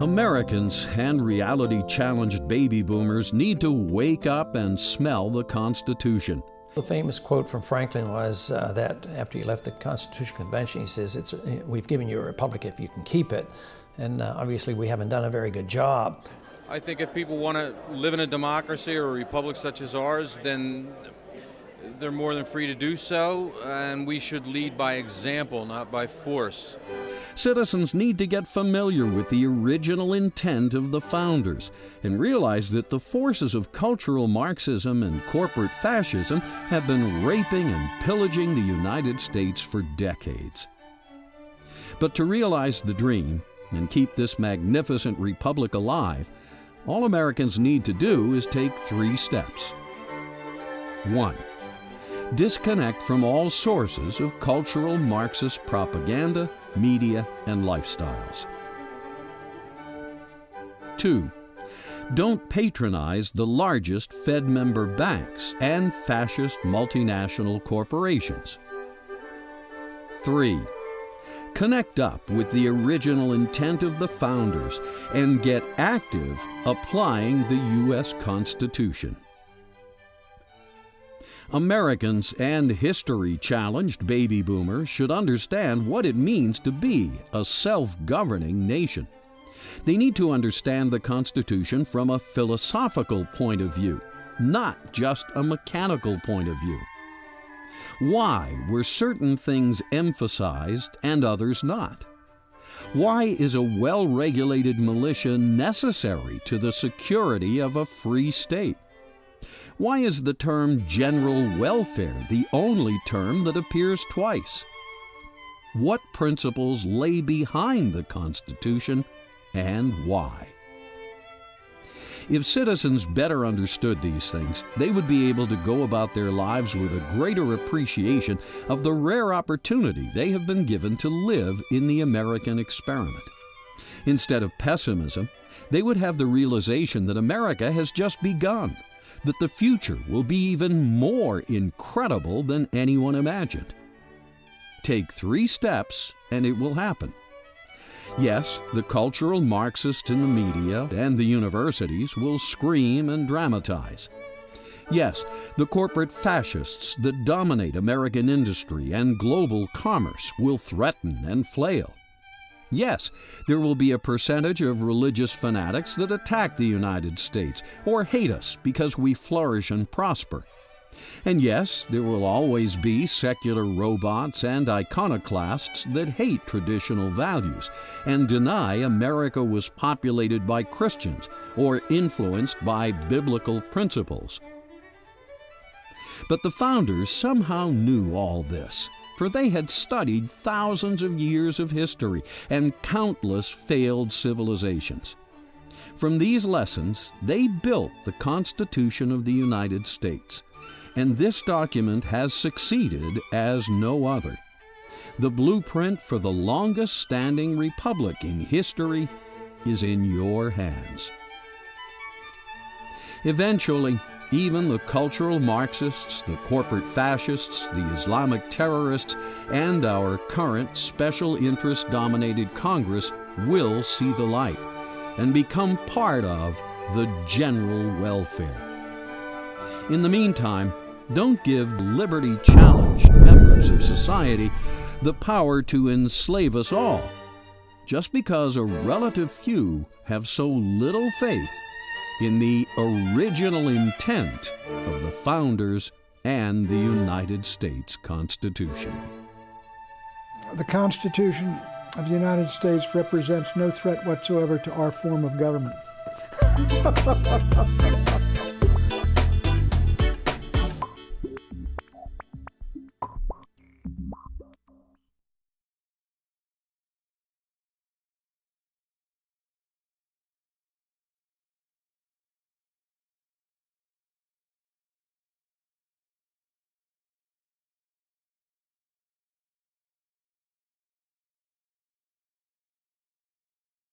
Americans and reality-challenged baby boomers need to wake up and smell the Constitution. The famous quote from Franklin was that after he left the Constitutional Convention, he says, "We've given you a republic if you can keep it." And obviously we haven't done a very good job. I think if people want to live in a democracy or a republic such as ours, then they're more than free to do so, and we should lead by example, not by force. Citizens need to get familiar with the original intent of the founders and realize that the forces of cultural Marxism and corporate fascism have been raping and pillaging the United States for decades. But to realize the dream and keep this magnificent republic alive, all Americans need to do is take 3 steps. 1. Disconnect from all sources of cultural Marxist propaganda, media, and lifestyles. 2. Don't patronize the largest Fed member banks and fascist multinational corporations. 3. Connect up with the original intent of the founders and get active applying the U.S. Constitution. Americans and history-challenged baby boomers should understand what it means to be a self-governing nation. They need to understand the Constitution from a philosophical point of view, not just a mechanical point of view. Why were certain things emphasized and others not? Why is a well-regulated militia necessary to the security of a free state? Why is the term general welfare the only term that appears twice? What principles lay behind the Constitution and why? If citizens better understood these things, they would be able to go about their lives with a greater appreciation of the rare opportunity they have been given to live in the American experiment. Instead of pessimism, they would have the realization that America has just begun, that the future will be even more incredible than anyone imagined. Take 3 steps and it will happen. Yes, the cultural Marxists in the media and the universities will scream and dramatize. Yes, the corporate fascists that dominate American industry and global commerce will threaten and flail. Yes, there will be a percentage of religious fanatics that attack the United States or hate us because we flourish and prosper. And yes, there will always be secular robots and iconoclasts that hate traditional values and deny America was populated by Christians or influenced by biblical principles. But the founders somehow knew all this, for they had studied thousands of years of history and countless failed civilizations. From these lessons, they built the Constitution of the United States, and this document has succeeded as no other. The blueprint for the longest-standing republic in history is in your hands. Eventually, even the cultural Marxists, the corporate fascists, the Islamic terrorists, and our current special interest-dominated Congress will see the light and become part of the general welfare. In the meantime, don't give liberty-challenged members of society the power to enslave us all, just because a relative few have so little faith in the original intent of the founders and the United States Constitution. The Constitution of the United States represents no threat whatsoever to our form of government.